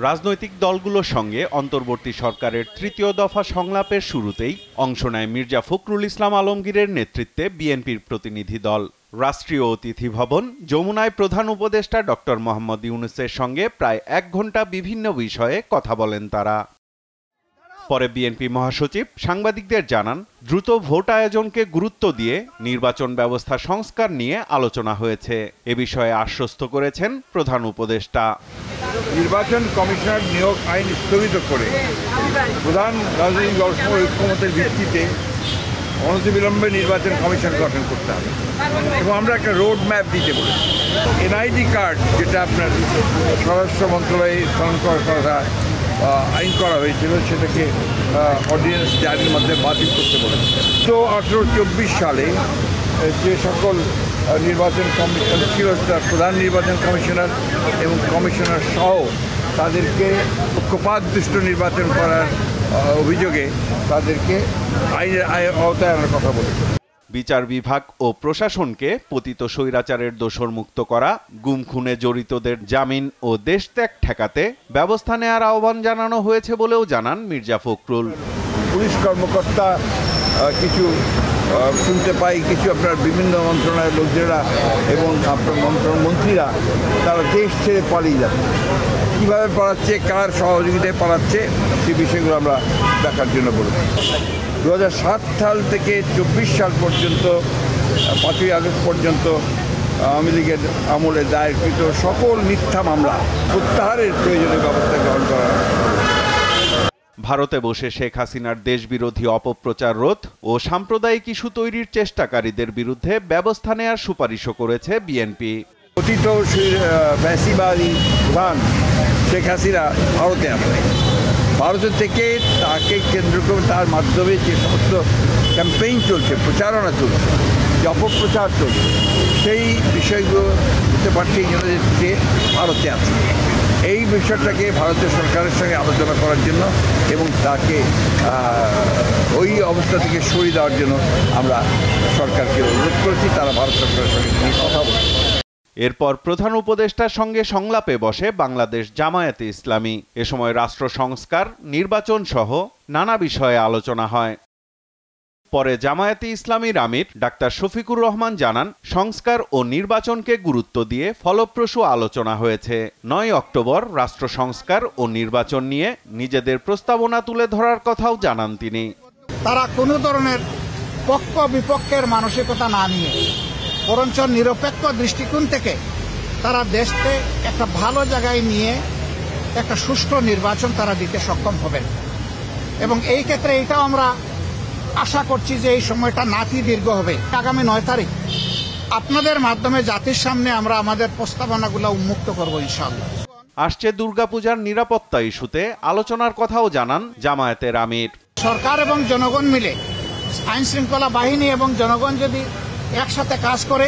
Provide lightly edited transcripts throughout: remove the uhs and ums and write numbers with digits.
রাজনৈতিক দলগুলোর সঙ্গে অন্তর্বর্তী সরকারের তৃতীয় দফা সংলাপের শুরুতেই অংশ নেয় মির্জা ফখরুল ইসলাম আলমগীরের নেতৃত্বে বিএনপির প্রতিনিধি দল। রাষ্ট্রীয় অতিথি ভবন যমুনায় প্রধান উপদেষ্টা ডক্টর মোহাম্মদ ইউনূসের সঙ্গে প্রায় 1 ঘণ্টা বিভিন্ন বিষয়ে কথা বলেন তারা। পরে বিএনপি মহাসচিব সাংবাদিকদের জানান, দ্রুত ভোট আয়োজনকে গুরুত্ব দিয়ে নির্বাচন ব্যবস্থা সংস্কার নিয়ে আলোচনা হয়েছে। এ বিষয়ে আশ্বস্ত করেছেন প্রধান উপদেষ্টা। নির্বাচন কমিশনার নিয়োগ আইন স্থগিত করে প্রধান রাজনৈতিক দলসমূহ ঐক্যমতের ভিত্তিতে অনতিবিলম্বে নির্বাচন কমিশন গঠন করতে হবে এবং আমরা একটা রোড ম্যাপ দিতে বলি। এনআইডি কার্ড যেটা আপনার স্বরাষ্ট্র মন্ত্রণালয়ে স্থানান্তর করার কথা আইন করা হয়েছিল, সেটাকে অর্ডিন্যান্স জারির মধ্যে বাতিল করতে বলেছে। তো 1824 সালে যে সকল নির্বাচন কমিশন ছিল, প্রধান নির্বাচন কমিশনার এবং কমিশনার সহ তাদেরকে পক্ষপাতদুষ্ট নির্বাচন করার অভিযোগে তাদেরকে আইনের আওতায় আনার কথা বলেছে। বিচার বিভাগ ও প্রশাসনকে পতিত স্বৈরাচারের দোষর মুক্ত করা, গুম খুনে জড়িতদের জামিন ও দেশত্যাগ ঠেকাতে ব্যবস্থা নেওয়ার আহ্বান জানানো হয়েছে বলেও জানান মির্জা ফখরুল। পুলিশ কর্মকর্তা কিছু শুনতে পাই, কিছু আপনার বিভিন্ন মন্ত্রণালয়ের লোকজনেরা এবং আপনার মন্ত্রীরা তারা দেশ ছেড়ে পালিয়ে যাচ্ছে। কীভাবে পালাচ্ছে, কার সহযোগিতায় পালাচ্ছে, সেই বিষয়গুলো আমরা দেখার জন্য বলেছি। 2007 সাল থেকে 24 সাল পর্যন্ত 5ই আগস্ট পর্যন্ত আওয়ামী লীগের আমলে দায়েরকৃত সকল মিথ্যা মামলা প্রত্যাহারের প্রয়োজনীয় ব্যবস্থা গ্রহণ করা। ভারতে বসে শেখ হাসিনার দেশবিরোধী অপপ্রচার রোধ ও সাম্প্রদায়িক ইস্যু তৈরির চেষ্টাকারীদের বিরুদ্ধে ব্যবস্থা নেওয়ার সুপারিশও করেছে বিএনপি। অতীত ফ্যাসিবাদী প্রধান শেখ হাসিনা ভারতে আসে, ভারত থেকে তাকে কেন্দ্র করে তার মাধ্যমে যে সমস্ত ক্যাম্পেইন চলছে, প্রচারণা চলছে, যে অপপ্রচার চলছে, সেই বিষয়গুলো বুঝতে পারছে এই জন্য যে ভারতে আছে। এই বিষয়টাকে ভারতের সরকারের সঙ্গে আলোচনা করার জন্য এবং তাকে ওই অবস্থা থেকে সরিয়ে দেওয়ার জন্য আমরা সরকারকে অনুরোধ করেছি। তারা ভারত সরকারের সঙ্গে কথা বলছে। এরপর প্রধান উপদেষ্টার সঙ্গে সংলাপে বসে বাংলাদেশ জামায়াতে ইসলামী। এ সময় রাষ্ট্র সংস্কার, নির্বাচন সহ নানা বিষয়ে আলোচনা হয়। পরে জামায়াতে ইসলামীর আমির ডাক্তার শফিকুর রহমান জানান, সংস্কার ও নির্বাচনকে গুরুত্ব দিয়ে ফলপ্রসূ আলোচনা হয়েছে। 9 অক্টোবর রাষ্ট্র সংস্কার ও নির্বাচন নিয়ে নিজেদের প্রস্তাবনা তুলে ধরার কথাও জানান তিনি। তারা কোনো ধরনের পক্ষ বিপক্ষের মানসিকতা না নিয়ে বরঞ্চ নিরপেক্ষ দৃষ্টিকোণ থেকে তারা দেশকে একটা ভালো জায়গায় নিয়ে একটা সুষ্ঠু নির্বাচন তারা দিতে সক্ষম হবেন এবং এই ক্ষেত্রে এটাও আমরা আশা করছি যে এই সময়টা নাতি দীর্ঘ হবে। আগামী 9 তারিখ আপনাদের মাধ্যমে জাতির সামনে আমরা আমাদের প্রস্তাবনাগুলো উন্মুক্ত করব ইনশাআল্লাহ। আসছে দুর্গাপূজার নিরাপত্তা ইস্যুতে আলোচনার কথাও জানান জামায়াতের আমির। সরকার এবং জনগণ মিলে, আইন শৃঙ্খলা বাহিনী এবং জনগণ যদি একসাথে কাজ করে,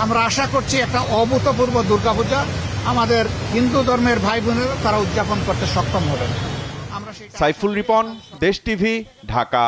আমরা আশা করছি একটা অভূতপূর্ব দুর্গাপূজা আমাদের হিন্দু ধর্মের ভাই বোনেরা তারা উদযাপন করতে সক্ষম হবে। সাইফুল রিপন, দেশ টিভি, ঢাকা।